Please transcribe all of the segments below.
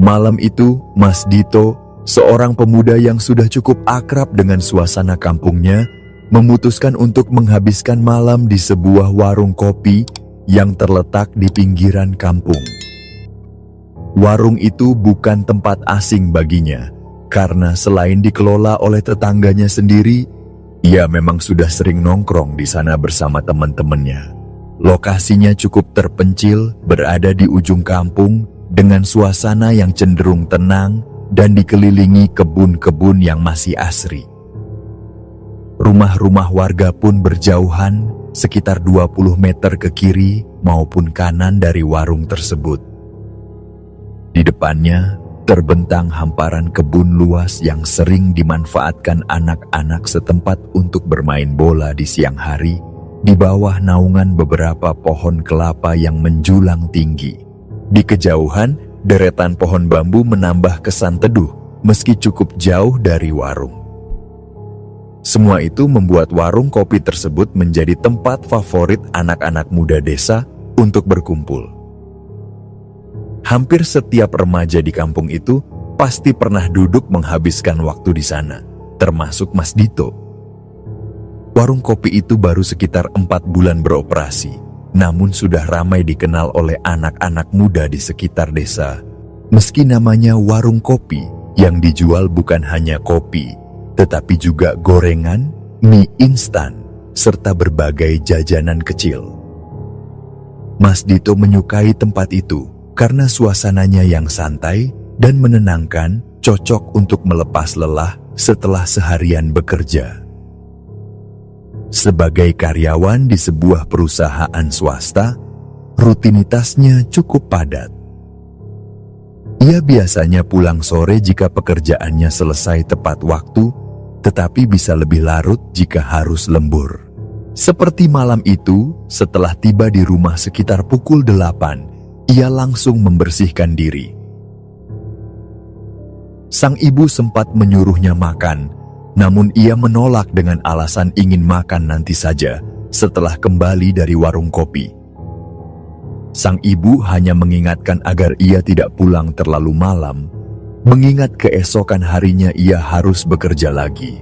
Malam itu, Mas Dito, seorang pemuda yang sudah cukup akrab dengan suasana kampungnya, memutuskan untuk menghabiskan malam di sebuah warung kopi yang terletak di pinggiran kampung. Warung itu bukan tempat asing baginya, karena selain dikelola oleh tetangganya sendiri, ia memang sudah sering nongkrong di sana bersama teman-temannya. Lokasinya cukup terpencil, berada di ujung kampung, dengan suasana yang cenderung tenang dan dikelilingi kebun-kebun yang masih asri. Rumah-rumah warga pun berjauhan, sekitar 20 meter ke kiri maupun kanan dari warung tersebut. Di depannya, terbentang hamparan kebun luas yang sering dimanfaatkan anak-anak setempat untuk bermain bola di siang hari, di bawah naungan beberapa pohon kelapa yang menjulang tinggi. Di kejauhan, deretan pohon bambu menambah kesan teduh meski cukup jauh dari warung. Semua itu membuat warung kopi tersebut menjadi tempat favorit anak-anak muda desa untuk berkumpul. Hampir setiap remaja di kampung itu pasti pernah duduk menghabiskan waktu di sana, termasuk Mas Dito. Warung kopi itu baru sekitar 4 bulan beroperasi, namun sudah ramai dikenal oleh anak-anak muda di sekitar desa. Meski namanya warung kopi, yang dijual bukan hanya kopi, tetapi juga gorengan, mie instan, serta berbagai jajanan kecil. Mas Dito menyukai tempat itu karena suasananya yang santai dan menenangkan, cocok untuk melepas lelah setelah seharian bekerja. Sebagai karyawan di sebuah perusahaan swasta, rutinitasnya cukup padat. Ia biasanya pulang sore jika pekerjaannya selesai tepat waktu, tetapi bisa lebih larut jika harus lembur. Seperti malam itu, setelah tiba di rumah sekitar pukul 8, ia langsung membersihkan diri. Sang ibu sempat menyuruhnya makan, namun ia menolak dengan alasan ingin makan nanti saja setelah kembali dari warung kopi. Sang ibu hanya mengingatkan agar ia tidak pulang terlalu malam, mengingat keesokan harinya ia harus bekerja lagi.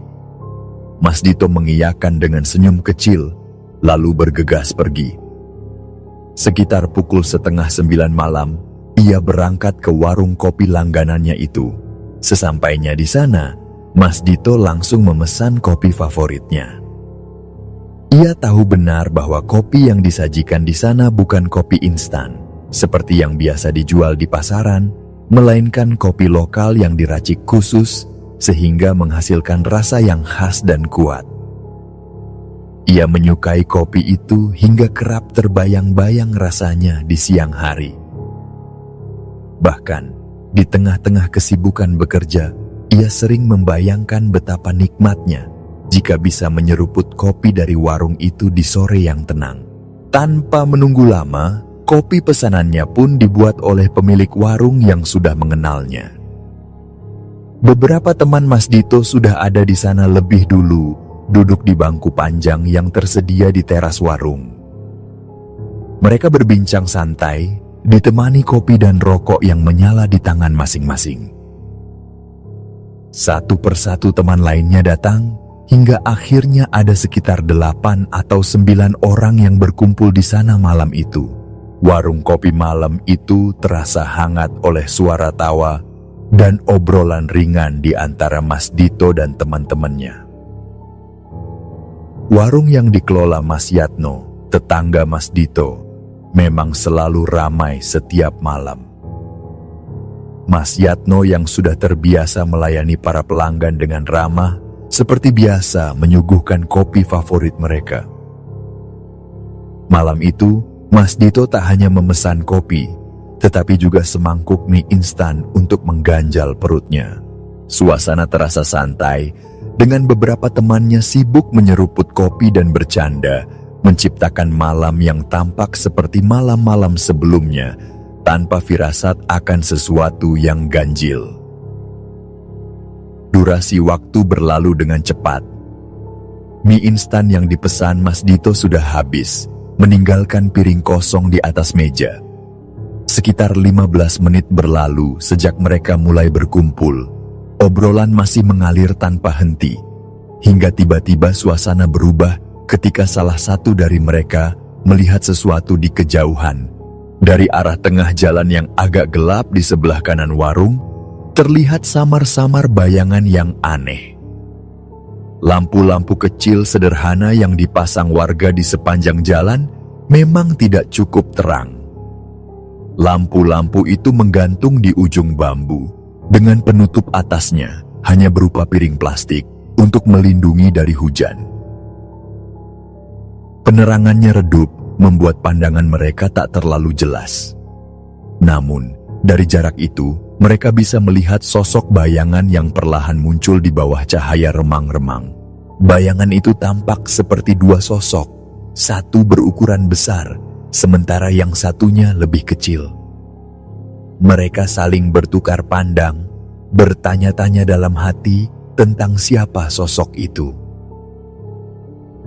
Mas Dito mengiyakan dengan senyum kecil, lalu bergegas pergi. Sekitar pukul 8:30 malam, ia berangkat ke warung kopi langganannya itu. Sesampainya di sana, Mas Dito langsung memesan kopi favoritnya. Ia tahu benar bahwa kopi yang disajikan di sana bukan kopi instan, seperti yang biasa dijual di pasaran, melainkan kopi lokal yang diracik khusus, sehingga menghasilkan rasa yang khas dan kuat. Ia menyukai kopi itu hingga kerap terbayang-bayang rasanya di siang hari. Bahkan, di tengah-tengah kesibukan bekerja, ia sering membayangkan betapa nikmatnya jika bisa menyeruput kopi dari warung itu di sore yang tenang. Tanpa menunggu lama, kopi pesanannya pun dibuat oleh pemilik warung yang sudah mengenalnya. Beberapa teman Mas Dito sudah ada di sana lebih dulu, duduk di bangku panjang yang tersedia di teras warung. Mereka berbincang santai, ditemani kopi dan rokok yang menyala di tangan masing-masing. Satu persatu teman lainnya datang, hingga akhirnya ada sekitar 8 atau 9 orang yang berkumpul di sana malam itu. Warung kopi malam itu terasa hangat oleh suara tawa dan obrolan ringan di antara Mas Dito dan teman-temannya. Warung yang dikelola Mas Yatno, tetangga Mas Dito, memang selalu ramai setiap malam. Mas Yatno yang sudah terbiasa melayani para pelanggan dengan ramah, seperti biasa menyuguhkan kopi favorit mereka. Malam itu, Mas Dito tak hanya memesan kopi, tetapi juga semangkuk mie instan untuk mengganjal perutnya. Suasana terasa santai, dengan beberapa temannya sibuk menyeruput kopi dan bercanda, menciptakan malam yang tampak seperti malam-malam sebelumnya, tanpa firasat akan sesuatu yang ganjil. Durasi waktu berlalu dengan cepat. Mie instan yang dipesan Mas Dito sudah habis, meninggalkan piring kosong di atas meja. Sekitar 15 menit berlalu sejak mereka mulai berkumpul. Obrolan masih mengalir tanpa henti, hingga tiba-tiba suasana berubah ketika salah satu dari mereka melihat sesuatu di kejauhan. Dari arah tengah jalan yang agak gelap di sebelah kanan warung, terlihat samar-samar bayangan yang aneh. Lampu-lampu kecil sederhana yang dipasang warga di sepanjang jalan memang tidak cukup terang. Lampu-lampu itu menggantung di ujung bambu, dengan penutup atasnya hanya berupa piring plastik untuk melindungi dari hujan. Penerangannya redup, membuat pandangan mereka tak terlalu jelas. Namun, dari jarak itu, mereka bisa melihat sosok bayangan yang perlahan muncul di bawah cahaya remang-remang. Bayangan itu tampak seperti dua sosok, satu berukuran besar, sementara yang satunya lebih kecil. Mereka saling bertukar pandang, bertanya-tanya dalam hati tentang siapa sosok itu.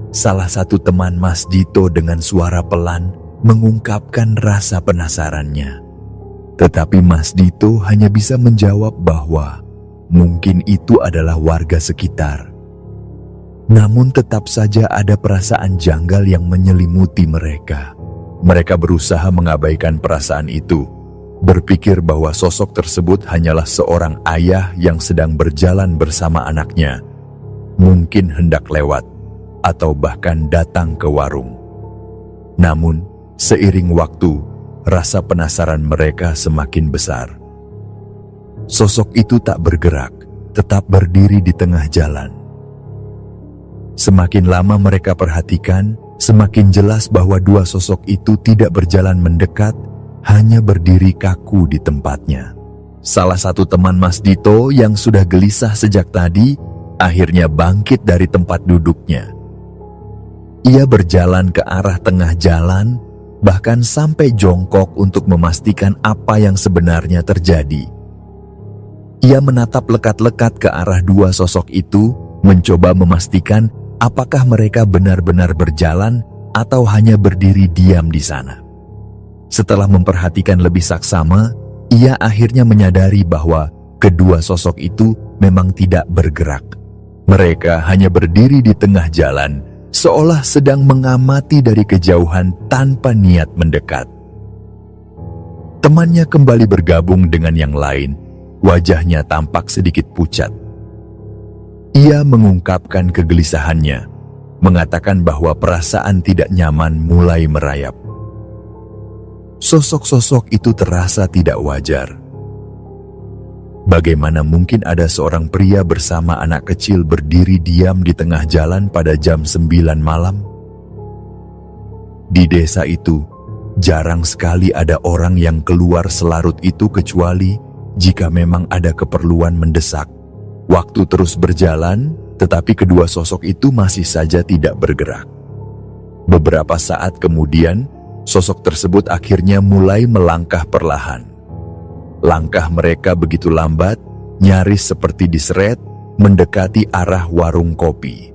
Salah satu teman Mas Dito dengan suara pelan mengungkapkan rasa penasarannya. Tetapi Mas Dito hanya bisa menjawab bahwa mungkin itu adalah warga sekitar. Namun tetap saja ada perasaan janggal yang menyelimuti mereka. Mereka berusaha mengabaikan perasaan itu, berpikir bahwa sosok tersebut hanyalah seorang ayah yang sedang berjalan bersama anaknya, mungkin hendak lewat atau bahkan datang ke warung. Namun, seiring waktu, rasa penasaran mereka semakin besar. Sosok itu tak bergerak, tetap berdiri di tengah jalan. Semakin lama mereka perhatikan, semakin jelas bahwa dua sosok itu tidak berjalan mendekat, hanya berdiri kaku di tempatnya. Salah satu teman Mas Dito yang sudah gelisah sejak tadi, akhirnya bangkit dari tempat duduknya. Ia berjalan ke arah tengah jalan, bahkan sampai jongkok untuk memastikan apa yang sebenarnya terjadi. Ia menatap lekat-lekat ke arah dua sosok itu, mencoba memastikan apakah mereka benar-benar berjalan atau hanya berdiri diam di sana. Setelah memperhatikan lebih saksama, ia akhirnya menyadari bahwa kedua sosok itu memang tidak bergerak. Mereka hanya berdiri di tengah jalan, seolah sedang mengamati dari kejauhan tanpa niat mendekat. Temannya kembali bergabung dengan yang lain, wajahnya tampak sedikit pucat. Ia mengungkapkan kegelisahannya, mengatakan bahwa perasaan tidak nyaman mulai merayap. Sosok-sosok itu terasa tidak wajar. Bagaimana mungkin ada seorang pria bersama anak kecil berdiri diam di tengah jalan pada jam 9 malam? Di desa itu, jarang sekali ada orang yang keluar selarut itu kecuali jika memang ada keperluan mendesak. Waktu terus berjalan, tetapi kedua sosok itu masih saja tidak bergerak. Beberapa saat kemudian, sosok tersebut akhirnya mulai melangkah perlahan. Langkah mereka begitu lambat, nyaris seperti diseret, mendekati arah warung kopi.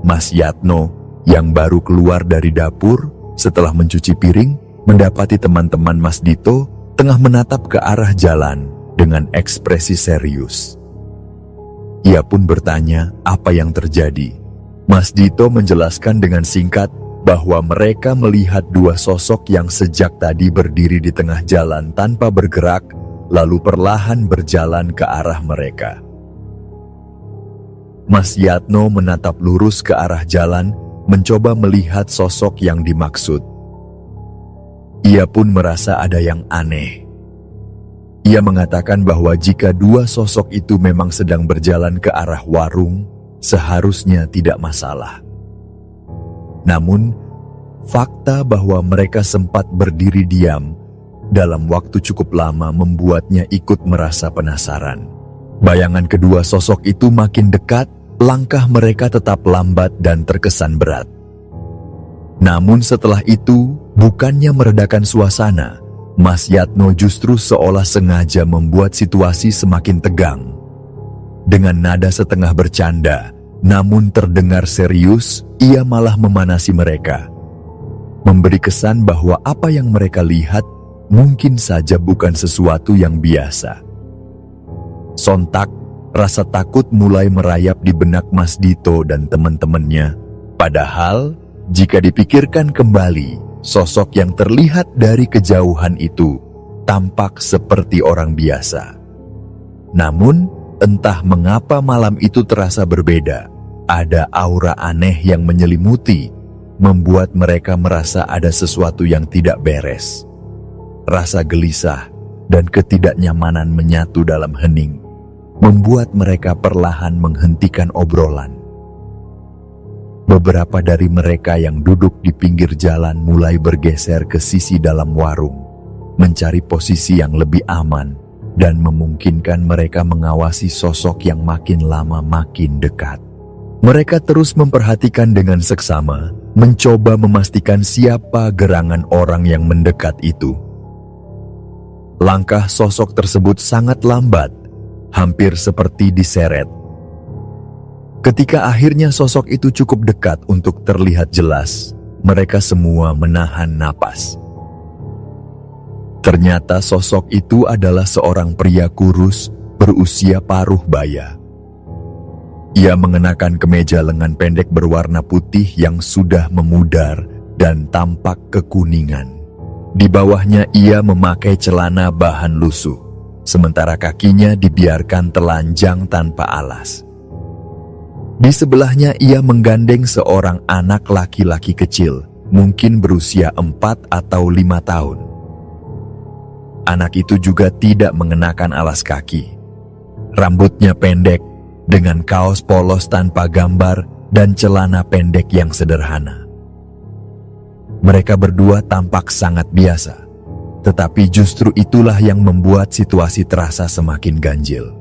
Mas Yatno, yang baru keluar dari dapur setelah mencuci piring, mendapati teman-teman Mas Dito tengah menatap ke arah jalan dengan ekspresi serius. Ia pun bertanya apa yang terjadi. Mas Dito menjelaskan dengan singkat bahwa mereka melihat dua sosok yang sejak tadi berdiri di tengah jalan tanpa bergerak, lalu perlahan berjalan ke arah mereka. Mas Yatno menatap lurus ke arah jalan, mencoba melihat sosok yang dimaksud. Ia pun merasa ada yang aneh. Ia mengatakan bahwa jika dua sosok itu memang sedang berjalan ke arah warung, seharusnya tidak masalah. Namun, fakta bahwa mereka sempat berdiri diam dalam waktu cukup lama membuatnya ikut merasa penasaran. Bayangan kedua sosok itu makin dekat, langkah mereka tetap lambat dan terkesan berat. Namun setelah itu, bukannya meredakan suasana, Mas Yatno justru seolah sengaja membuat situasi semakin tegang. Dengan nada setengah bercanda, namun terdengar serius, ia malah memanasi mereka. Memberi kesan bahwa apa yang mereka lihat mungkin saja bukan sesuatu yang biasa. Sontak, rasa takut mulai merayap di benak Mas Dito dan teman-temannya. Padahal, jika dipikirkan kembali, sosok yang terlihat dari kejauhan itu tampak seperti orang biasa. Namun, entah mengapa malam itu terasa berbeda. Ada aura aneh yang menyelimuti, membuat mereka merasa ada sesuatu yang tidak beres. Rasa gelisah dan ketidaknyamanan menyatu dalam hening, membuat mereka perlahan menghentikan obrolan. Beberapa dari mereka yang duduk di pinggir jalan mulai bergeser ke sisi dalam warung, mencari posisi yang lebih aman dan memungkinkan mereka mengawasi sosok yang makin lama makin dekat. Mereka terus memperhatikan dengan seksama, mencoba memastikan siapa gerangan orang yang mendekat itu. Langkah sosok tersebut sangat lambat, hampir seperti diseret. Ketika akhirnya sosok itu cukup dekat untuk terlihat jelas, mereka semua menahan napas. Ternyata sosok itu adalah seorang pria kurus berusia paruh baya. Ia mengenakan kemeja lengan pendek berwarna putih yang sudah memudar dan tampak kekuningan. Di bawahnya ia memakai celana bahan lusuh, sementara kakinya dibiarkan telanjang tanpa alas. Di sebelahnya ia menggandeng seorang anak laki-laki kecil, mungkin berusia 4 atau 5 tahun. Anak itu juga tidak mengenakan alas kaki. Rambutnya pendek, dengan kaos polos tanpa gambar dan celana pendek yang sederhana. Mereka berdua tampak sangat biasa, tetapi justru itulah yang membuat situasi terasa semakin ganjil.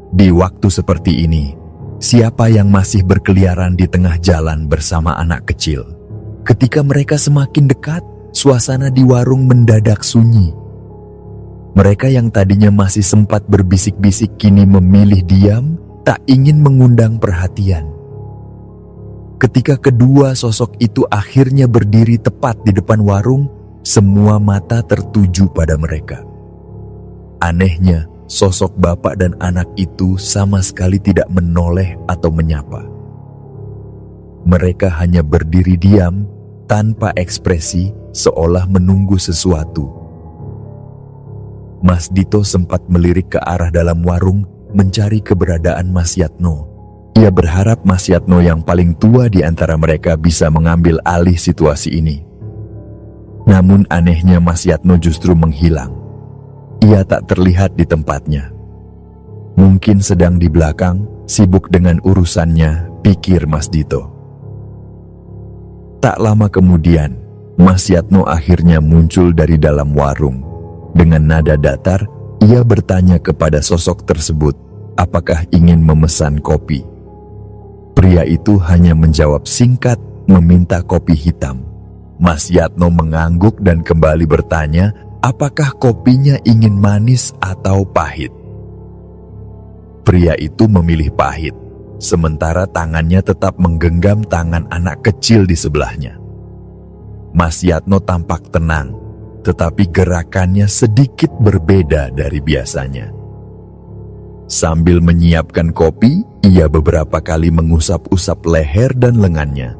Di waktu seperti ini, siapa yang masih berkeliaran di tengah jalan bersama anak kecil? Ketika mereka semakin dekat, suasana di warung mendadak sunyi. Mereka yang tadinya masih sempat berbisik-bisik kini memilih diam, tak ingin mengundang perhatian. Ketika kedua sosok itu akhirnya berdiri tepat di depan warung, semua mata tertuju pada mereka. Anehnya, sosok bapak dan anak itu sama sekali tidak menoleh atau menyapa. Mereka hanya berdiri diam, tanpa ekspresi, seolah menunggu sesuatu. Mas Dito sempat melirik ke arah dalam warung, mencari keberadaan Mas Yatno. Ia berharap Mas Yatno yang paling tua di antara mereka bisa mengambil alih situasi ini. Namun anehnya Mas Yatno justru menghilang. Ia tak terlihat di tempatnya. Mungkin sedang di belakang, sibuk dengan urusannya, pikir Mas Dito. Tak lama kemudian, Mas Yatno akhirnya muncul dari dalam warung. Dengan nada datar, ia bertanya kepada sosok tersebut, apakah ingin memesan kopi. Pria itu hanya menjawab singkat, meminta kopi hitam. Mas Yatno mengangguk dan kembali bertanya, apakah kopinya ingin manis atau pahit. Pria itu memilih pahit, sementara tangannya tetap menggenggam tangan anak kecil di sebelahnya. Mas Yatno tampak tenang, tetapi gerakannya sedikit berbeda dari biasanya. Sambil menyiapkan kopi, ia beberapa kali mengusap-usap leher dan lengannya,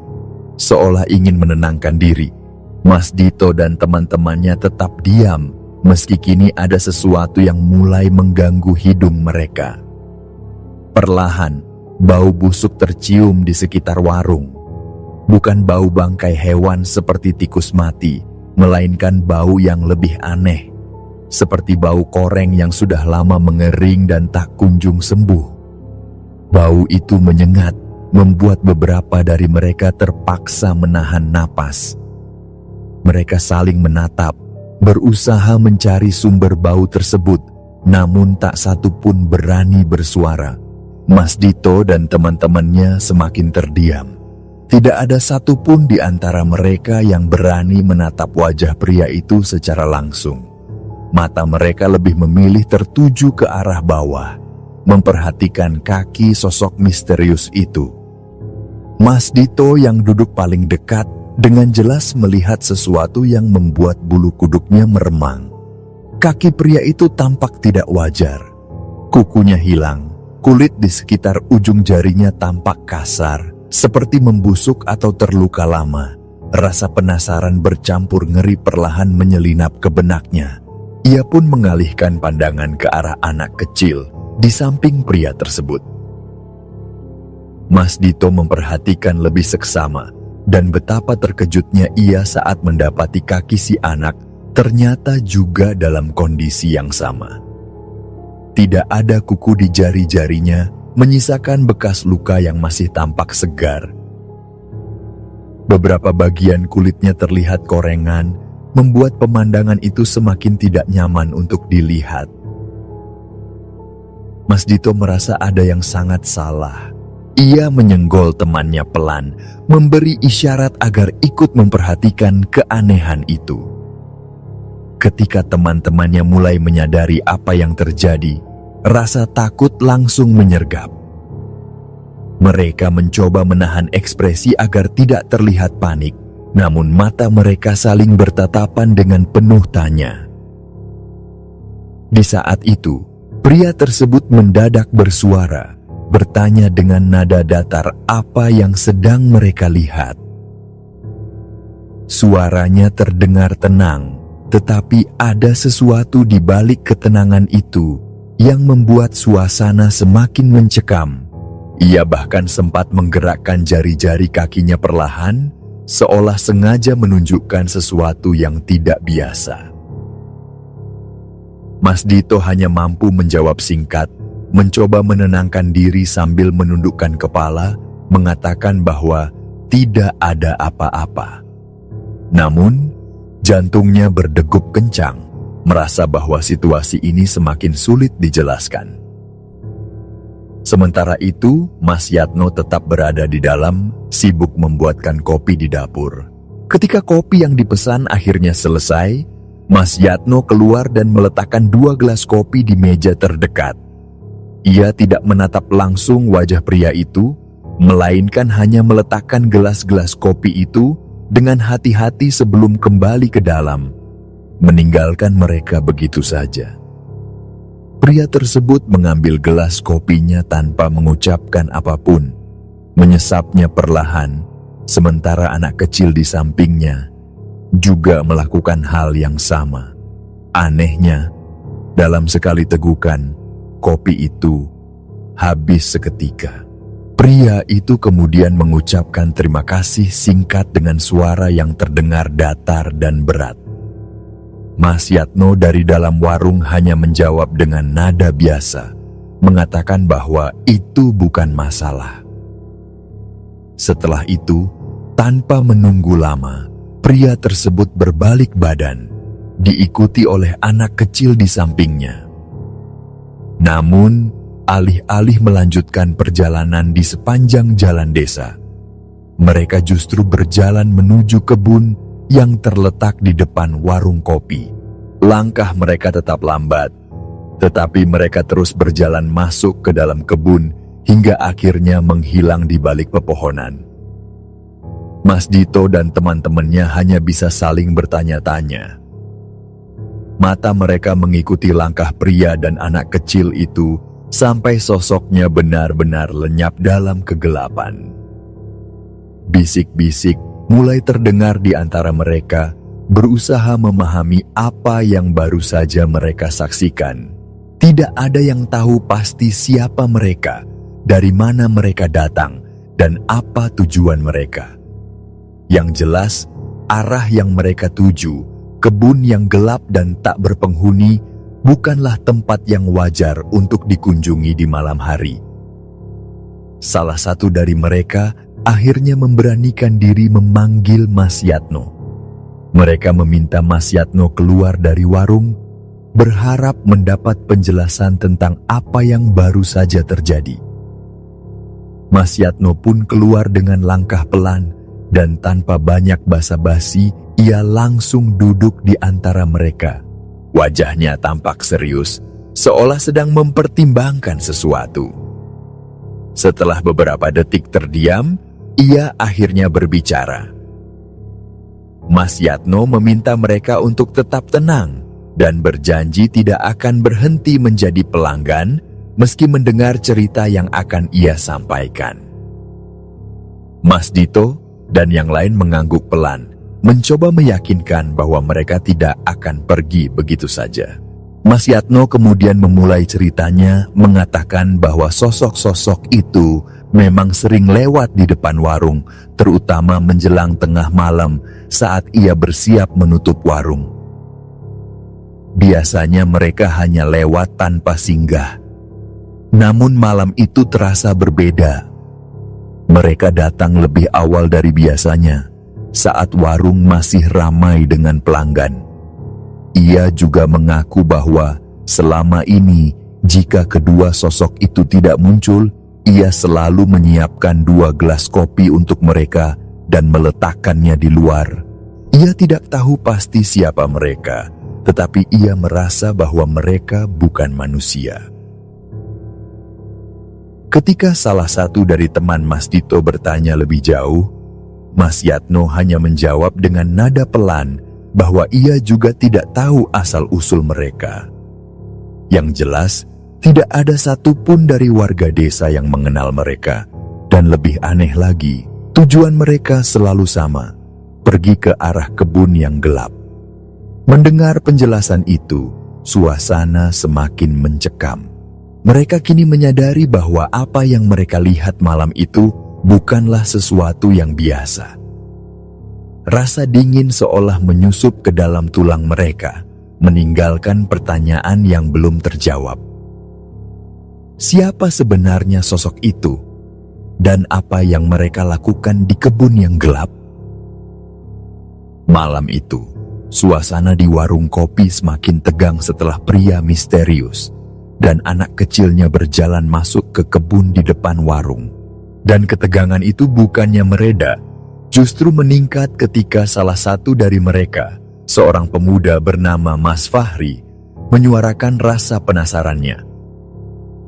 seolah ingin menenangkan diri. Mas Dito dan teman-temannya tetap diam, meski kini ada sesuatu yang mulai mengganggu hidung mereka. Perlahan, bau busuk tercium di sekitar warung. Bukan bau bangkai hewan seperti tikus mati, melainkan bau yang lebih aneh, seperti bau koreng yang sudah lama mengering dan tak kunjung sembuh. Bau itu menyengat, membuat beberapa dari mereka terpaksa menahan napas. Mereka saling menatap, berusaha mencari sumber bau tersebut, namun tak satu pun berani bersuara. Mas Dito dan teman-temannya semakin terdiam. Tidak ada satupun di antara mereka yang berani menatap wajah pria itu secara langsung. Mata mereka lebih memilih tertuju ke arah bawah, memperhatikan kaki sosok misterius itu. Mas Dito yang duduk paling dekat dengan jelas melihat sesuatu yang membuat bulu kuduknya meremang. Kaki pria itu tampak tidak wajar. Kukunya hilang, kulit di sekitar ujung jarinya tampak kasar, seperti membusuk atau terluka lama. Rasa penasaran bercampur ngeri perlahan menyelinap ke benaknya. Ia pun mengalihkan pandangan ke arah anak kecil di samping pria tersebut. Mas Dito memperhatikan lebih seksama, dan betapa terkejutnya ia saat mendapati kaki si anak ternyata juga dalam kondisi yang sama. Tidak ada kuku di jari-jarinya, menyisakan bekas luka yang masih tampak segar. Beberapa bagian kulitnya terlihat korengan, membuat pemandangan itu semakin tidak nyaman untuk dilihat. Mas Dito merasa ada yang sangat salah. Ia menyenggol temannya pelan, memberi isyarat agar ikut memperhatikan keanehan itu. Ketika teman-temannya mulai menyadari apa yang terjadi, rasa takut langsung menyergap. Mereka mencoba menahan ekspresi agar tidak terlihat panik, namun mata mereka saling bertatapan dengan penuh tanya. Di saat itu, pria tersebut mendadak bersuara, bertanya dengan nada datar apa yang sedang mereka lihat. Suaranya terdengar tenang, tetapi ada sesuatu di balik ketenangan itu yang membuat suasana semakin mencekam. Ia bahkan sempat menggerakkan jari-jari kakinya perlahan, seolah sengaja menunjukkan sesuatu yang tidak biasa. Mas Dito hanya mampu menjawab singkat, mencoba menenangkan diri sambil menundukkan kepala, mengatakan bahwa tidak ada apa-apa. Namun, jantungnya berdegup kencang, merasa bahwa situasi ini semakin sulit dijelaskan. Sementara itu, Mas Yatno tetap berada di dalam, sibuk membuatkan kopi di dapur. Ketika kopi yang dipesan akhirnya selesai, Mas Yatno keluar dan meletakkan 2 gelas kopi di meja terdekat. Ia tidak menatap langsung wajah pria itu, melainkan hanya meletakkan gelas-gelas kopi itu dengan hati-hati sebelum kembali ke dalam, meninggalkan mereka begitu saja. Pria tersebut mengambil gelas kopinya tanpa mengucapkan apapun, menyesapnya perlahan, sementara anak kecil di sampingnya juga melakukan hal yang sama. Anehnya, dalam sekali tegukan, kopi itu habis seketika. Pria itu kemudian mengucapkan terima kasih singkat dengan suara yang terdengar datar dan berat. Mas Yatno dari dalam warung hanya menjawab dengan nada biasa, mengatakan bahwa itu bukan masalah. Setelah itu, tanpa menunggu lama, pria tersebut berbalik badan, diikuti oleh anak kecil di sampingnya. Namun, alih-alih melanjutkan perjalanan di sepanjang jalan desa, mereka justru berjalan menuju kebun yang terletak di depan warung kopi. Langkah mereka tetap lambat, tetapi mereka terus berjalan masuk ke dalam kebun hingga akhirnya menghilang di balik pepohonan. Mas Dito dan teman-temannya hanya bisa saling bertanya-tanya. Mata mereka mengikuti langkah pria dan anak kecil itu sampai sosoknya benar-benar lenyap dalam kegelapan. Bisik-bisik mulai terdengar di antara mereka, berusaha memahami apa yang baru saja mereka saksikan. Tidak ada yang tahu pasti siapa mereka, dari mana mereka datang, dan apa tujuan mereka. Yang jelas, arah yang mereka tuju, kebun yang gelap dan tak berpenghuni, bukanlah tempat yang wajar untuk dikunjungi di malam hari. Salah satu dari mereka akhirnya memberanikan diri memanggil Mas Yatno. Mereka meminta Mas Yatno keluar dari warung, berharap mendapat penjelasan tentang apa yang baru saja terjadi. Mas Yatno pun keluar dengan langkah pelan, dan tanpa banyak basa-basi, ia langsung duduk di antara mereka. Wajahnya tampak serius, seolah sedang mempertimbangkan sesuatu. Setelah beberapa detik terdiam, ia akhirnya berbicara. Mas Yatno meminta mereka untuk tetap tenang dan berjanji tidak akan berhenti menjadi pelanggan meski mendengar cerita yang akan ia sampaikan. Mas Dito dan yang lain mengangguk pelan, mencoba meyakinkan bahwa mereka tidak akan pergi begitu saja. Mas Yatno kemudian memulai ceritanya, mengatakan bahwa sosok-sosok itu memang sering lewat di depan warung, terutama menjelang tengah malam saat ia bersiap menutup warung. Biasanya mereka hanya lewat tanpa singgah. Namun malam itu terasa berbeda. Mereka datang lebih awal dari biasanya, saat warung masih ramai dengan pelanggan. Ia juga mengaku bahwa selama ini, jika kedua sosok itu tidak muncul, ia selalu menyiapkan 2 gelas kopi untuk mereka dan meletakkannya di luar. Ia tidak tahu pasti siapa mereka, tetapi ia merasa bahwa mereka bukan manusia. Ketika salah satu dari teman Mas Dito bertanya lebih jauh, Mas Yatno hanya menjawab dengan nada pelan bahwa ia juga tidak tahu asal-usul mereka. Yang jelas, tidak ada satupun dari warga desa yang mengenal mereka. Dan lebih aneh lagi, tujuan mereka selalu sama, pergi ke arah kebun yang gelap. Mendengar penjelasan itu, suasana semakin mencekam. Mereka kini menyadari bahwa apa yang mereka lihat malam itu bukanlah sesuatu yang biasa. Rasa dingin seolah menyusup ke dalam tulang mereka, meninggalkan pertanyaan yang belum terjawab. Siapa sebenarnya sosok itu? Dan apa yang mereka lakukan di kebun yang gelap? Malam itu, suasana di warung kopi semakin tegang setelah pria misterius dan anak kecilnya berjalan masuk ke kebun di depan warung. Dan ketegangan itu bukannya mereda, justru meningkat ketika salah satu dari mereka, seorang pemuda bernama Mas Fahri, menyuarakan rasa penasarannya.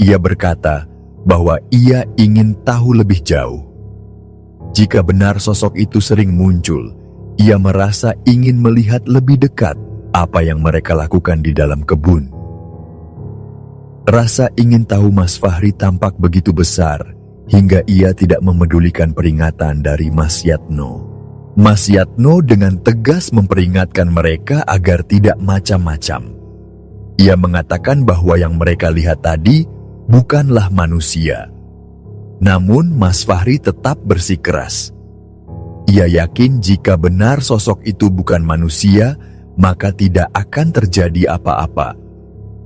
Ia berkata bahwa ia ingin tahu lebih jauh. Jika benar sosok itu sering muncul, ia merasa ingin melihat lebih dekat apa yang mereka lakukan di dalam kebun. Rasa ingin tahu Mas Fahri tampak begitu besar, hingga ia tidak memedulikan peringatan dari Mas Yatno. Mas Yatno dengan tegas memperingatkan mereka agar tidak macam-macam. Ia mengatakan bahwa yang mereka lihat tadi bukanlah manusia. Namun Mas Fahri tetap bersikeras. Ia yakin jika benar sosok itu bukan manusia, maka tidak akan terjadi apa-apa.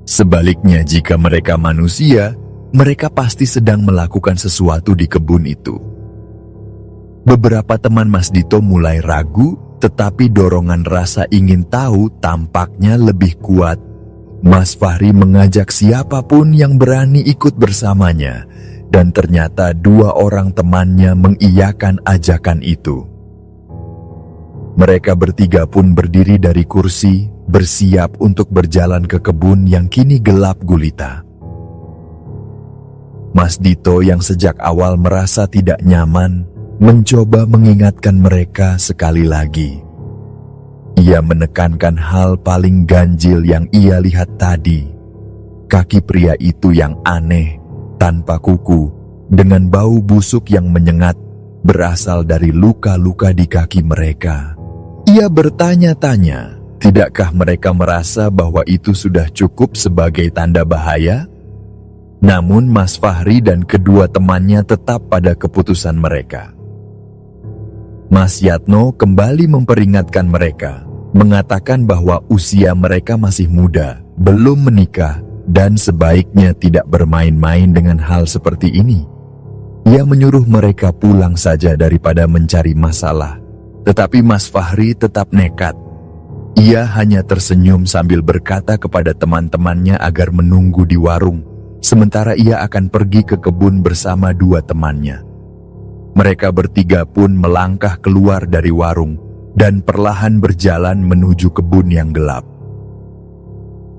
Sebaliknya, jika mereka manusia, mereka pasti sedang melakukan sesuatu di kebun itu. Beberapa teman Mas Dito mulai ragu, tetapi dorongan rasa ingin tahu tampaknya lebih kuat. Mas Fahri mengajak siapapun yang berani ikut bersamanya, dan ternyata 2 orang temannya mengiyakan ajakan itu. Mereka bertiga pun berdiri dari kursi, bersiap untuk berjalan ke kebun yang kini gelap gulita. Mas Dito yang sejak awal merasa tidak nyaman, mencoba mengingatkan mereka sekali lagi. Ia menekankan hal paling ganjil yang ia lihat tadi. Kaki pria itu yang aneh, tanpa kuku, dengan bau busuk yang menyengat, berasal dari luka-luka di kaki mereka. Ia bertanya-tanya, tidakkah mereka merasa bahwa itu sudah cukup sebagai tanda bahaya? Namun Mas Fahri dan kedua temannya tetap pada keputusan mereka. Mas Yatno kembali memperingatkan mereka, mengatakan bahwa usia mereka masih muda, belum menikah, dan sebaiknya tidak bermain-main dengan hal seperti ini. Ia menyuruh mereka pulang saja daripada mencari masalah. Tetapi Mas Fahri tetap nekat. Ia hanya tersenyum sambil berkata kepada teman-temannya agar menunggu di warung, sementara ia akan pergi ke kebun bersama 2 temannya. Mereka bertiga pun melangkah keluar dari warung dan perlahan berjalan menuju kebun yang gelap.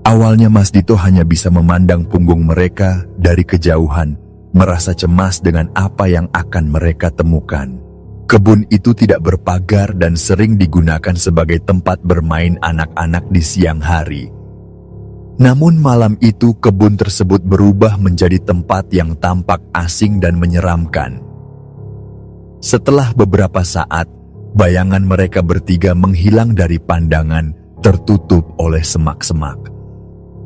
Awalnya Mas Dito hanya bisa memandang punggung mereka dari kejauhan, merasa cemas dengan apa yang akan mereka temukan. Kebun itu tidak berpagar dan sering digunakan sebagai tempat bermain anak-anak di siang hari. Namun malam itu kebun tersebut berubah menjadi tempat yang tampak asing dan menyeramkan. Setelah beberapa saat, bayangan mereka bertiga menghilang dari pandangan, tertutup oleh semak-semak.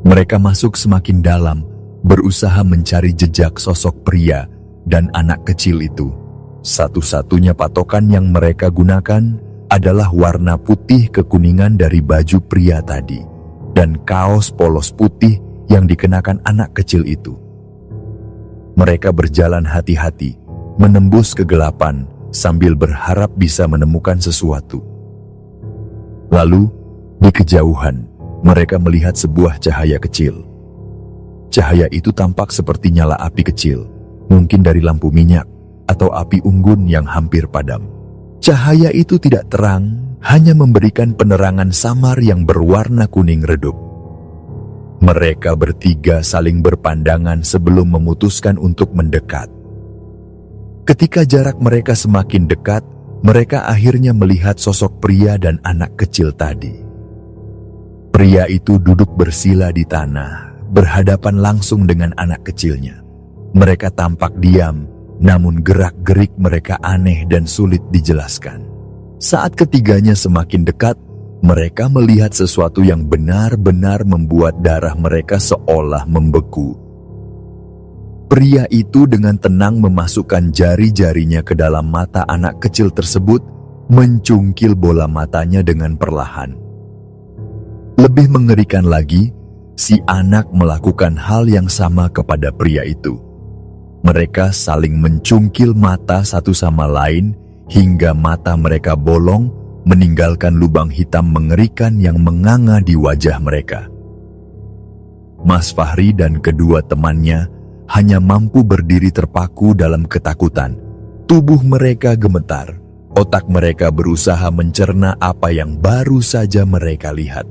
Mereka masuk semakin dalam, berusaha mencari jejak sosok pria dan anak kecil itu. Satu-satunya patokan yang mereka gunakan adalah warna putih kekuningan dari baju pria tadi dan kaos polos putih yang dikenakan anak kecil itu. Mereka berjalan hati-hati, menembus kegelapan sambil berharap bisa menemukan sesuatu. Lalu, di kejauhan, mereka melihat sebuah cahaya kecil. Cahaya itu tampak seperti nyala api kecil, mungkin dari lampu minyak atau api unggun yang hampir padam. Cahaya itu tidak terang, hanya memberikan penerangan samar yang berwarna kuning redup. Mereka bertiga saling berpandangan sebelum memutuskan untuk mendekat. Ketika jarak mereka semakin dekat, mereka akhirnya melihat sosok pria dan anak kecil tadi. Pria itu duduk bersila di tanah, berhadapan langsung dengan anak kecilnya. Mereka tampak diam, namun gerak-gerik mereka aneh dan sulit dijelaskan. Saat ketiganya semakin dekat, mereka melihat sesuatu yang benar-benar membuat darah mereka seolah membeku. Pria itu dengan tenang memasukkan jari-jarinya ke dalam mata anak kecil tersebut, mencungkil bola matanya dengan perlahan. Lebih mengerikan lagi, si anak melakukan hal yang sama kepada pria itu. Mereka saling mencungkil mata satu sama lain hingga mata mereka bolong, meninggalkan lubang hitam mengerikan yang menganga di wajah mereka. Mas Fahri dan kedua temannya hanya mampu berdiri terpaku dalam ketakutan. Tubuh mereka gemetar, otak mereka berusaha mencerna apa yang baru saja mereka lihat.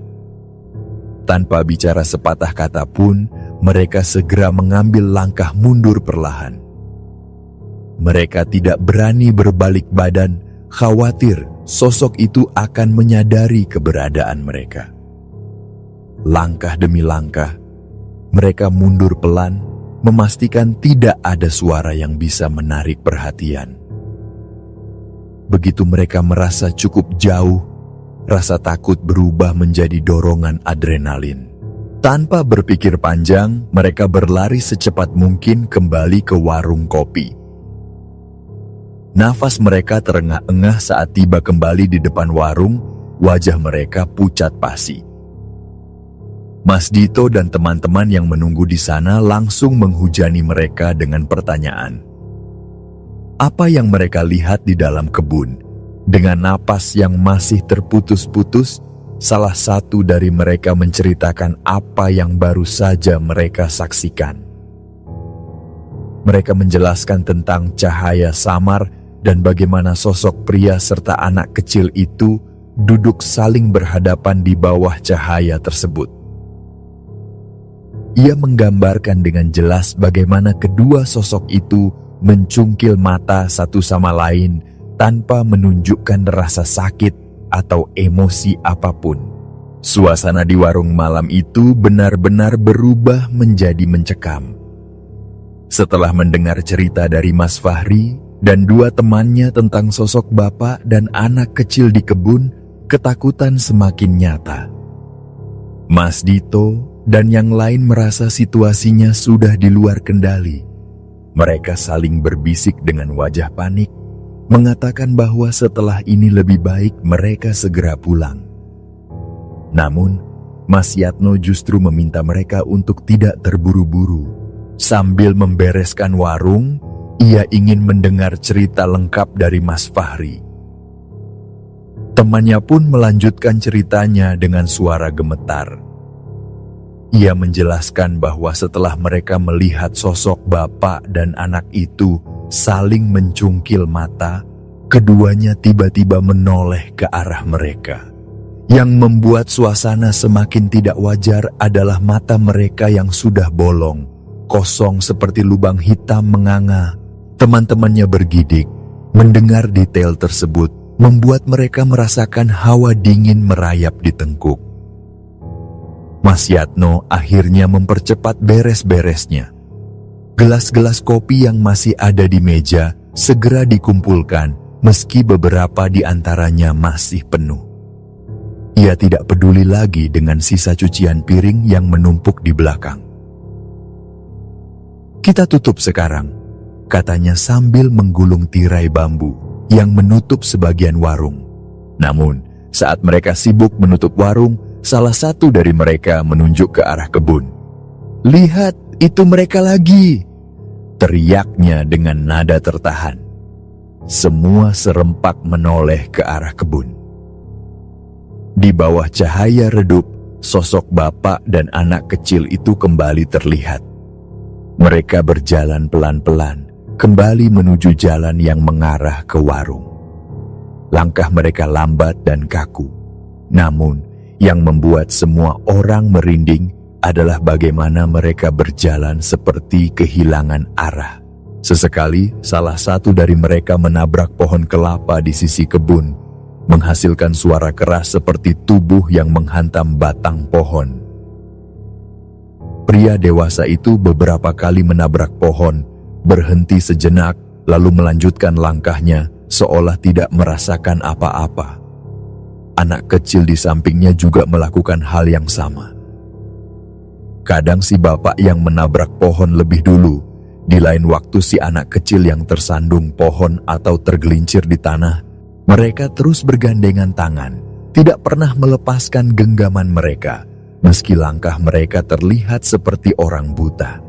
Tanpa bicara sepatah kata pun, mereka segera mengambil langkah mundur perlahan. Mereka tidak berani berbalik badan, khawatir sosok itu akan menyadari keberadaan mereka. Langkah demi langkah, mereka mundur pelan, memastikan tidak ada suara yang bisa menarik perhatian. Begitu mereka merasa cukup jauh, rasa takut berubah menjadi dorongan adrenalin. Tanpa berpikir panjang, mereka berlari secepat mungkin kembali ke warung kopi. Nafas mereka terengah-engah saat tiba kembali di depan warung, wajah mereka pucat pasi. Mas Dito dan teman-teman yang menunggu di sana langsung menghujani mereka dengan pertanyaan. Apa yang mereka lihat di dalam kebun? Dengan napas yang masih terputus-putus, salah satu dari mereka menceritakan apa yang baru saja mereka saksikan. Mereka menjelaskan tentang cahaya samar dan bagaimana sosok pria serta anak kecil itu duduk saling berhadapan di bawah cahaya tersebut. Ia menggambarkan dengan jelas bagaimana kedua sosok itu mencungkil mata satu sama lain tanpa menunjukkan rasa sakit atau emosi apapun. Suasana di warung malam itu benar-benar berubah menjadi mencekam. Setelah mendengar cerita dari Mas Fahri dan dua temannya tentang sosok bapak dan anak kecil di kebun, ketakutan semakin nyata. Mas Dito dan yang lain merasa situasinya sudah di luar kendali. Mereka saling berbisik dengan wajah panik, mengatakan bahwa setelah ini lebih baik mereka segera pulang. Namun, Mas Yatno justru meminta mereka untuk tidak terburu-buru. Sambil membereskan warung, ia ingin mendengar cerita lengkap dari Mas Fahri. Temannya pun melanjutkan ceritanya dengan suara gemetar. Ia menjelaskan bahwa setelah mereka melihat sosok bapak dan anak itu saling mencungkil mata, keduanya tiba-tiba menoleh ke arah mereka. Yang membuat suasana semakin tidak wajar adalah mata mereka yang sudah bolong, kosong seperti lubang hitam menganga. Teman-temannya bergidik, Mendengar detail tersebut membuat mereka merasakan hawa dingin merayap di tengkuk. Mas Yatno akhirnya mempercepat beres-beresnya. Gelas-gelas kopi yang masih ada di meja segera dikumpulkan meski beberapa di antaranya masih penuh. Ia tidak peduli lagi dengan sisa cucian piring yang menumpuk di belakang. "Kita tutup sekarang," katanya sambil menggulung tirai bambu yang menutup sebagian warung. Namun, saat mereka sibuk menutup warung, salah satu dari mereka menunjuk ke arah kebun. "Lihat, itu mereka lagi!" teriaknya dengan nada tertahan. Semua serempak menoleh ke arah kebun. Di bawah cahaya redup, sosok bapak dan anak kecil itu kembali terlihat. Mereka berjalan pelan-pelan, kembali menuju jalan yang mengarah ke warung. Langkah mereka lambat dan kaku. Namun, yang membuat semua orang merinding adalah bagaimana mereka berjalan seperti kehilangan arah. Sesekali, salah satu dari mereka menabrak pohon kelapa di sisi kebun, menghasilkan suara keras seperti tubuh yang menghantam batang pohon. Pria dewasa itu beberapa kali menabrak pohon, berhenti sejenak, lalu melanjutkan langkahnya seolah tidak merasakan apa-apa. Anak kecil di sampingnya juga melakukan hal yang sama. Kadang si bapak yang menabrak pohon lebih dulu, di lain waktu si anak kecil yang tersandung pohon atau tergelincir di tanah. Mereka terus bergandengan tangan, tidak pernah melepaskan genggaman mereka, meski langkah mereka terlihat seperti orang buta.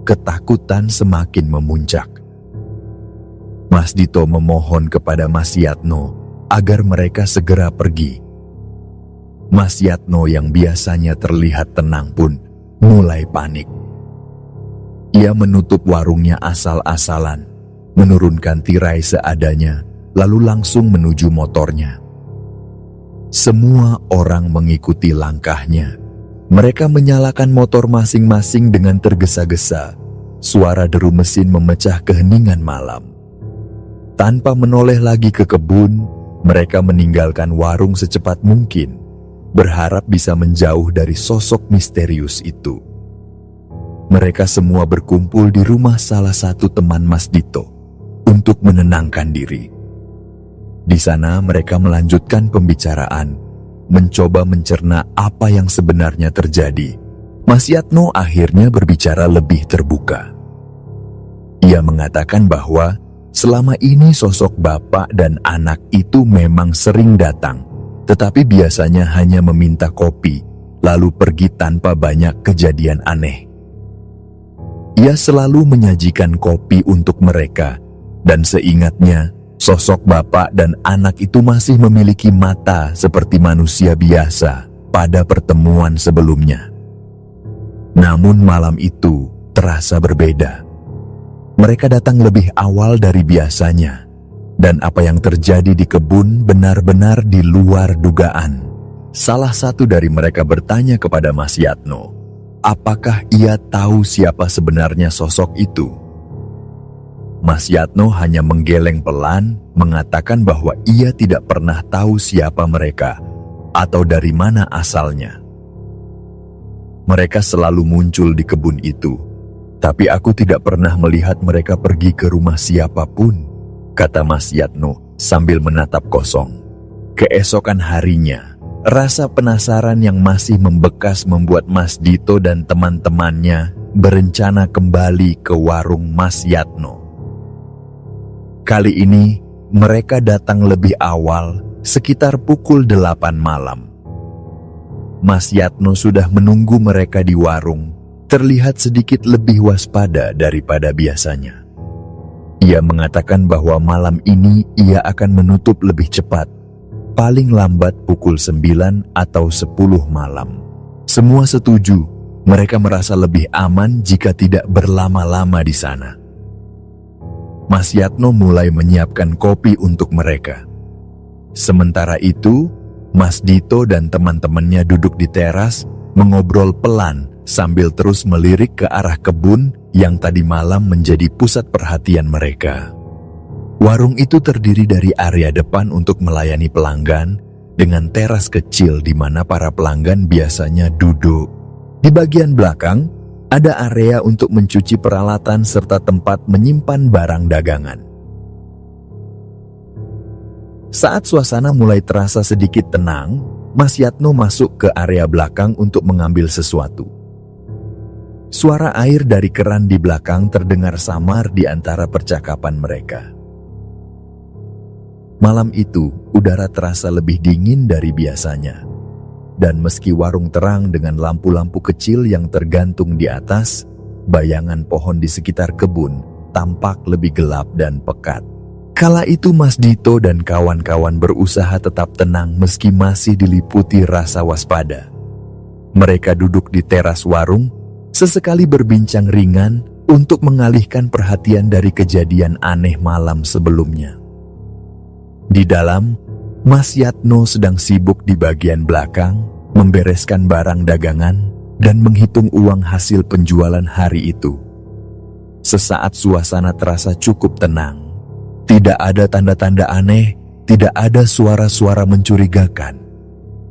Ketakutan semakin memuncak. Mas Dito memohon kepada Mas Yatno agar mereka segera pergi. Mas Yatno yang biasanya terlihat tenang pun mulai panik. Ia menutup warungnya asal-asalan, menurunkan tirai seadanya, lalu langsung menuju motornya. Semua orang mengikuti langkahnya. Mereka menyalakan motor masing-masing dengan tergesa-gesa. Suara deru mesin memecah keheningan malam. Tanpa menoleh lagi ke kebun, mereka meninggalkan warung secepat mungkin, berharap bisa menjauh dari sosok misterius itu. Mereka semua berkumpul di rumah salah satu teman Mas Dito untuk menenangkan diri. Di sana mereka melanjutkan pembicaraan, mencoba mencerna apa yang sebenarnya terjadi. Mas Yatno akhirnya berbicara lebih terbuka. Ia mengatakan bahwa selama ini sosok bapak dan anak itu memang sering datang, tetapi biasanya hanya meminta kopi, lalu pergi tanpa banyak kejadian aneh. Ia selalu menyajikan kopi untuk mereka, dan seingatnya, sosok bapak dan anak itu masih memiliki mata seperti manusia biasa pada pertemuan sebelumnya. Namun malam itu terasa berbeda. Mereka datang lebih awal dari biasanya, dan apa yang terjadi di kebun benar-benar di luar dugaan. Salah satu dari mereka bertanya kepada Mas Yatno, apakah ia tahu siapa sebenarnya sosok itu? Mas Yatno hanya menggeleng pelan, mengatakan bahwa ia tidak pernah tahu siapa mereka atau dari mana asalnya. Mereka selalu muncul di kebun itu, tapi aku tidak pernah melihat mereka pergi ke rumah siapapun, kata Mas Yatno sambil menatap kosong. Keesokan harinya, rasa penasaran yang masih membekas membuat Mas Dito dan teman-temannya berencana kembali ke warung Mas Yatno. Kali ini, mereka datang lebih awal, sekitar pukul 8 malam. Mas Yatno sudah menunggu mereka di warung, terlihat sedikit lebih waspada daripada biasanya. Ia mengatakan bahwa malam ini ia akan menutup lebih cepat, paling lambat pukul 9 atau 10 malam. Semua setuju, mereka merasa lebih aman jika tidak berlama-lama di sana. Mas Yatno mulai menyiapkan kopi untuk mereka. Sementara itu, Mas Dito dan teman-temannya duduk di teras, mengobrol pelan sambil terus melirik ke arah kebun yang tadi malam menjadi pusat perhatian mereka. Warung itu terdiri dari area depan untuk melayani pelanggan dengan teras kecil di mana para pelanggan biasanya duduk. Di bagian belakang, ada area untuk mencuci peralatan serta tempat menyimpan barang dagangan. Saat suasana mulai terasa sedikit tenang, Mas Yatno masuk ke area belakang untuk mengambil sesuatu. Suara air dari keran di belakang terdengar samar di antara percakapan mereka. Malam itu, udara terasa lebih dingin dari biasanya. Dan meski warung terang dengan lampu-lampu kecil yang tergantung di atas, bayangan pohon di sekitar kebun tampak lebih gelap dan pekat. Kala itu Mas Dito dan kawan-kawan berusaha tetap tenang meski masih diliputi rasa waspada. Mereka duduk di teras warung, sesekali berbincang ringan untuk mengalihkan perhatian dari kejadian aneh malam sebelumnya. Di dalam, Mas Yatno sedang sibuk di bagian belakang, membereskan barang dagangan dan menghitung uang hasil penjualan hari itu. Sesaat suasana terasa cukup tenang. Tidak ada tanda-tanda aneh, tidak ada suara-suara mencurigakan.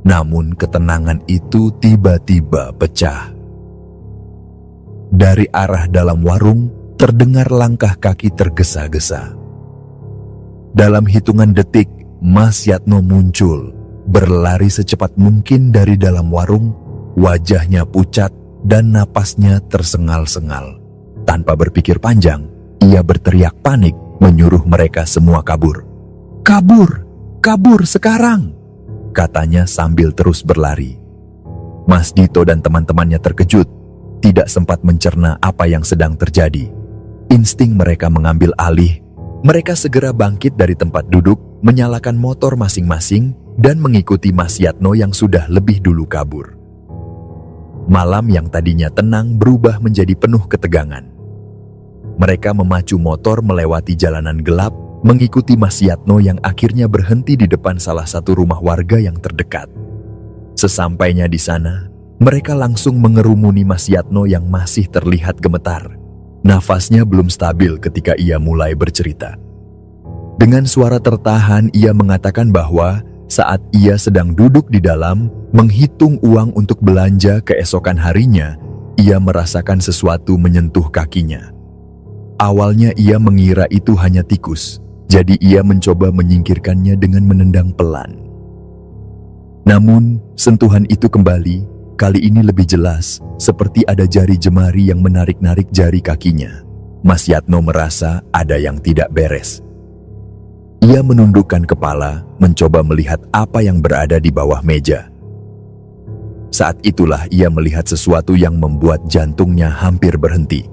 Namun ketenangan itu tiba-tiba pecah. Dari arah dalam warung, terdengar langkah kaki tergesa-gesa. Dalam hitungan detik, Mas Yatno muncul, berlari secepat mungkin dari dalam warung, wajahnya pucat dan napasnya tersengal-sengal. Tanpa berpikir panjang, ia berteriak panik, menyuruh mereka semua kabur. "Kabur! Kabur sekarang!" katanya sambil terus berlari. Mas Dito dan teman-temannya terkejut, tidak sempat mencerna apa yang sedang terjadi. Insting mereka mengambil alih. Mereka segera bangkit dari tempat duduk, menyalakan motor masing-masing, dan mengikuti Mas Yatno yang sudah lebih dulu kabur. Malam yang tadinya tenang berubah menjadi penuh ketegangan. Mereka memacu motor melewati jalanan gelap, mengikuti Mas Yatno yang akhirnya berhenti di depan salah satu rumah warga yang terdekat. Sesampainya di sana, mereka langsung mengerumuni Mas Yatno yang masih terlihat gemetar. Nafasnya belum stabil ketika ia mulai bercerita. Dengan suara tertahan, ia mengatakan bahwa saat ia sedang duduk di dalam, menghitung uang untuk belanja keesokan harinya, ia merasakan sesuatu menyentuh kakinya. Awalnya ia mengira itu hanya tikus, jadi ia mencoba menyingkirkannya dengan menendang pelan. Namun, sentuhan itu kembali, kali ini lebih jelas, seperti ada jari jemari yang menarik-narik jari kakinya. Mas Yatno merasa ada yang tidak beres. Ia menundukkan kepala, mencoba melihat apa yang berada di bawah meja. Saat itulah ia melihat sesuatu yang membuat jantungnya hampir berhenti.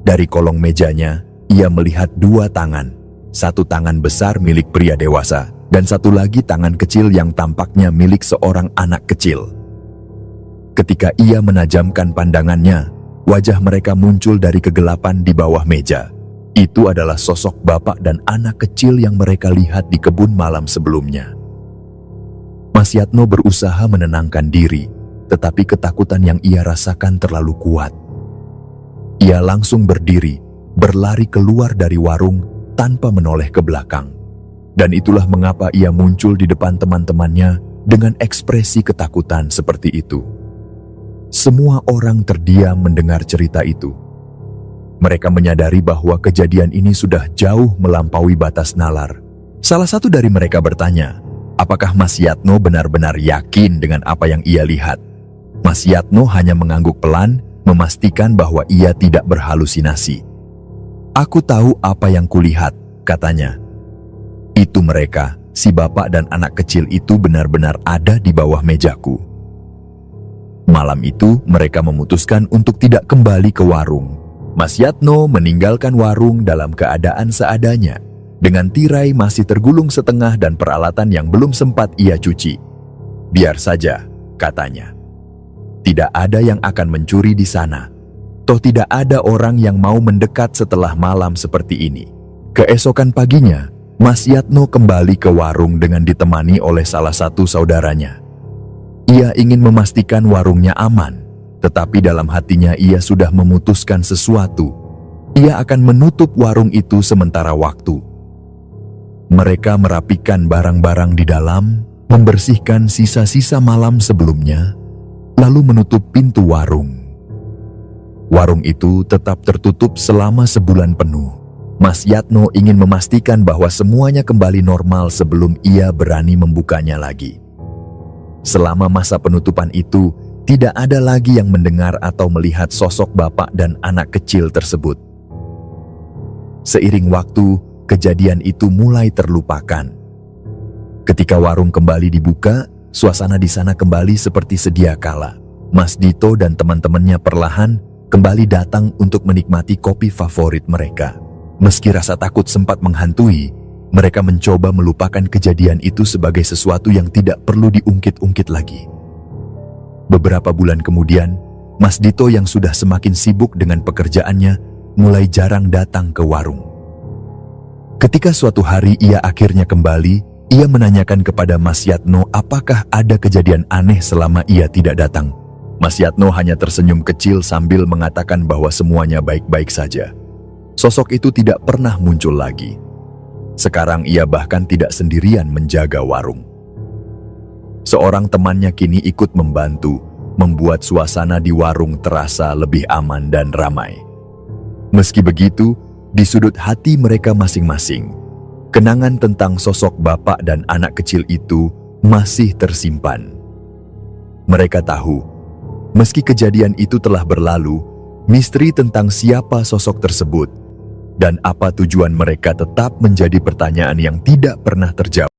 Dari kolong mejanya, ia melihat dua tangan. Satu tangan besar milik pria dewasa, dan satu lagi tangan kecil yang tampaknya milik seorang anak kecil. Ketika ia menajamkan pandangannya, wajah mereka muncul dari kegelapan di bawah meja. Itu adalah sosok bapak dan anak kecil yang mereka lihat di kebun malam sebelumnya. Mas Yatno berusaha menenangkan diri, tetapi ketakutan yang ia rasakan terlalu kuat. Ia langsung berdiri, berlari keluar dari warung tanpa menoleh ke belakang. Dan itulah mengapa ia muncul di depan teman-temannya dengan ekspresi ketakutan seperti itu. Semua orang terdiam mendengar cerita itu. Mereka menyadari bahwa kejadian ini sudah jauh melampaui batas nalar. Salah satu dari mereka bertanya, apakah Mas Yatno benar-benar yakin dengan apa yang ia lihat? Mas Yatno hanya mengangguk pelan, memastikan bahwa ia tidak berhalusinasi. "Aku tahu apa yang kulihat," katanya. "Itu mereka, si bapak dan anak kecil itu benar-benar ada di bawah mejaku." Malam itu, mereka memutuskan untuk tidak kembali ke warung. Mas Yatno meninggalkan warung dalam keadaan seadanya, dengan tirai masih tergulung setengah dan peralatan yang belum sempat ia cuci. "Biar saja," katanya. "Tidak ada yang akan mencuri di sana. Toh tidak ada orang yang mau mendekat setelah malam seperti ini." Keesokan paginya, Mas Yatno kembali ke warung dengan ditemani oleh salah satu saudaranya. Ia ingin memastikan warungnya aman, Tetapi dalam hatinya ia sudah memutuskan sesuatu. Ia akan menutup warung itu sementara waktu. Mereka merapikan barang-barang di dalam, membersihkan sisa-sisa malam sebelumnya, lalu menutup pintu warung. Warung itu tetap tertutup selama sebulan penuh. Mas Yatno ingin memastikan bahwa semuanya kembali normal sebelum ia berani membukanya lagi. Selama masa penutupan itu, tidak ada lagi yang mendengar atau melihat sosok bapak dan anak kecil tersebut. Seiring waktu, kejadian itu mulai terlupakan. Ketika warung kembali dibuka, suasana di sana kembali seperti sedia kala. Mas Dito dan teman-temannya perlahan kembali datang untuk menikmati kopi favorit mereka. Meski rasa takut sempat menghantui, mereka mencoba melupakan kejadian itu sebagai sesuatu yang tidak perlu diungkit-ungkit lagi. Beberapa bulan kemudian, Mas Dito yang sudah semakin sibuk dengan pekerjaannya mulai jarang datang ke warung. Ketika suatu hari ia akhirnya kembali, ia menanyakan kepada Mas Yatno apakah ada kejadian aneh selama ia tidak datang. Mas Yatno hanya tersenyum kecil sambil mengatakan bahwa semuanya baik-baik saja. Sosok itu tidak pernah muncul lagi. Sekarang ia bahkan tidak sendirian menjaga warung. Seorang temannya kini ikut membantu, membuat suasana di warung terasa lebih aman dan ramai. Meski begitu, di sudut hati mereka masing-masing, kenangan tentang sosok bapak dan anak kecil itu masih tersimpan. Mereka tahu, meski kejadian itu telah berlalu, misteri tentang siapa sosok tersebut dan apa tujuan mereka tetap menjadi pertanyaan yang tidak pernah terjawab.